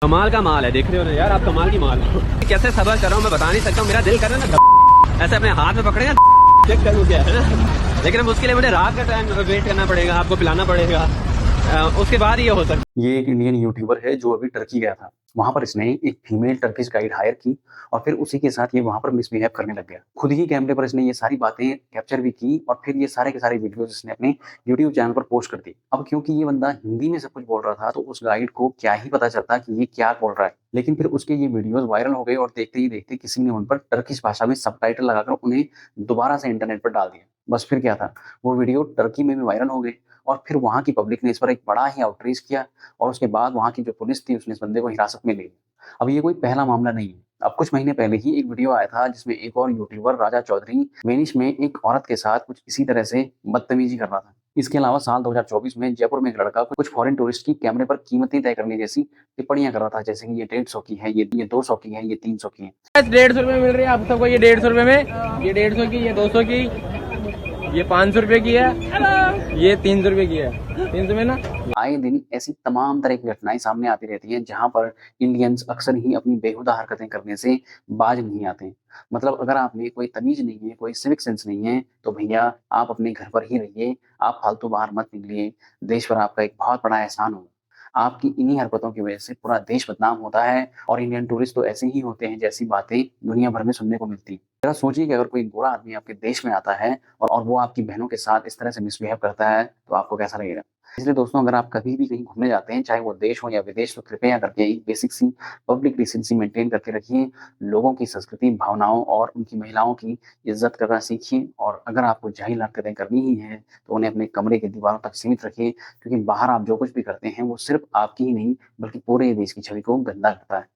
कमाल का माल है, देख रहे हो ना यार आप, कमाल की माल हो। कैसे सबर कर रहा हूँ मैं बता नहीं सकता हूँ, मेरा दिल कर रहा है ना ऐसे अपने हाथ में पकड़ेगा चेक करूँ क्या है ना, लेकिन अब उसके लिए मुझे रात का टाइम वेट करना पड़ेगा, आपको पिलाना पड़ेगा, उसके बाद ये हो सकता है। ये एक इंडियन यूट्यूबर है जो अभी टर्की गया था। वहां पर इसने एक फीमेल टर्किश गाइड हायर की और फिर उसी के साथ ये वहां पर मिसबिहेव करने लग गया। खुद ही कैमरे पर इसने ये सारी बातें कैप्चर भी की और फिर ये सारे के सारे वीडियोस इसने अपने यूट्यूब चैनल पर पोस्ट कर दी। अब क्योंकि ये बंदा हिंदी में सब कुछ बोल रहा था तो उस गाइड को क्या ही पता चलता कि ये क्या बोल रहा है, लेकिन फिर उसके ये वीडियोस वायरल हो गए और देखते ही देखते किसी ने उन पर टर्किश भाषा में सबटाइटल लगाकर उन्हें दोबारा से इंटरनेट पर डाल दिया। बस फिर क्या था, वो वीडियो टर्की में भी वायरल हो गए और फिर वहां की पब्लिक ने इस पर एक बड़ा ही आउटरीच किया और उसके बाद वहाँ की जो पुलिस थी उसने इस बंदे को हिरासत में ले लिया। अब ये कोई पहला मामला नहीं है। अब कुछ महीने पहले ही एक वीडियो आया था जिसमें एक और यूट्यूबर राजा चौधरी वेनिस में एक औरत के साथ कुछ इसी तरह से बदतमीजी कर रहा था। इसके अलावा साल 2024 में जयपुर में एक लड़का कुछ फॉरेन टूरिस्ट की कैमरे पर कीमतें तय करने जैसी टिप्पणियां कर रहा था, जैसे कि ये 150 की है, ये 200 की है, ये 300 की है। 150 रुपये मिल रही है आप सबको, ये 150 रुपये में, ये 150 की, ये 200 की, ये 500 रुपये की है, ये 300 रुपये की है, 300 में ना। आए दिन ऐसी तमाम तरह की घटनाएं सामने आती रहती हैं जहां पर इंडियंस अक्सर ही अपनी बेहुदा हरकतें करने से बाज नहीं आते। मतलब अगर आप में कोई तमीज नहीं है, कोई सिविक सेंस नहीं है, तो भैया आप अपने घर पर ही रहिए, आप फालतू बाहर मत निकलिए। देश पर आपका एक बहुत बड़ा एहसान होगा। आपकी इन्हीं हरकतों की वजह से पूरा देश बदनाम होता है और इंडियन टूरिस्ट तो ऐसे ही होते हैं जैसी बातें दुनिया भर में सुनने को मिलती हैं। जरा सोचिए कि अगर कोई गोरा आदमी आपके देश में आता है और वो आपकी बहनों के साथ इस तरह से मिसबिहेव करता है तो आपको कैसा लगेगा। इसलिए दोस्तों, अगर आप कभी भी कहीं घूमने जाते हैं, चाहे वो देश हो या विदेश, तो कृपया करके एक बेसिक सी पब्लिक डिसेंसी मेंटेन करके रखिए। लोगों की संस्कृति, भावनाओं और उनकी महिलाओं की इज्जत करना सीखिए और अगर आपको जाहिल हरकतें करनी ही हैं तो उन्हें अपने कमरे की दीवारों तक सीमित रखिए, क्योंकि बाहर आप जो कुछ भी करते हैं वो सिर्फ आपकी ही नहीं बल्कि पूरे देश की छवि को गंदा करता है।